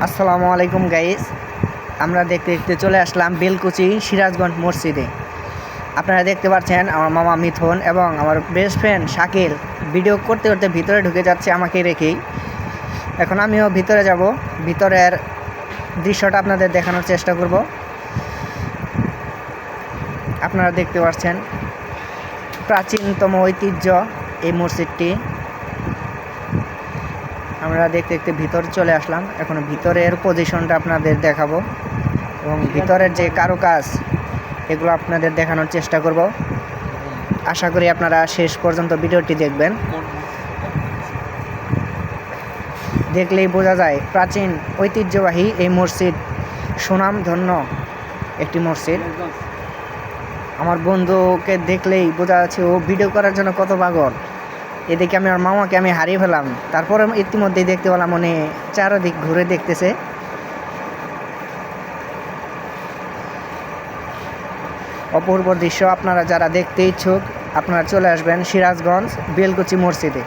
আসসালামু আলাইকুম গাইস, আমরা দেখতে দেখতে চলে আসলাম বেলকুচি সিরাজগঞ্জ মসজিদে। আপনারা দেখতে পাচ্ছেন আমার মামা মিথুন এবং আমার বেস্ট ফ্রেন্ড শাকিল ভিডিও করতে করতে ভিতরে ঢুকে যাচ্ছে আমাকে রেখেই। এখন আমিও ভিতরে যাব, ভিতরের দৃশ্যটা আপনাদের দেখানোর চেষ্টা করব। আপনারা দেখতে পাচ্ছেন প্রাচীনতম ঐতিহ্য এই মসজিদটি। আমরা দেখতে দেখতে ভিতরে চলে আসলাম। এখন ভিতরের পজিশনটা আপনাদের দেখাবো এবং ভিতরের যে কারুকাজ এগুলো আপনাদের দেখানোর চেষ্টা করব। আশা করি আপনারা শেষ পর্যন্ত ভিডিওটি দেখবেন। দেখলেই বোঝা যায় প্রাচীন ঐতিহ্যবাহী এই মসজিদ সুনামধন্য একটি মসজিদ। আমার বন্ধুকে দেখলেই বোঝা যাচ্ছে ও ভিডিও করার জন্য কত পাগল। এদিকে আমি আমার মামাকে আমি হারিয়ে ফেলাম, তারপরে ইতিমধ্যেই দেখতে পেলাম উনি চারদিক ঘুরে দেখতেছে। অপূর্ব দৃশ্য। আপনারা যারা দেখতে ইচ্ছুক আপনারা চলে আসবেন সিরাজগঞ্জ বেলকুচি মসজিদে।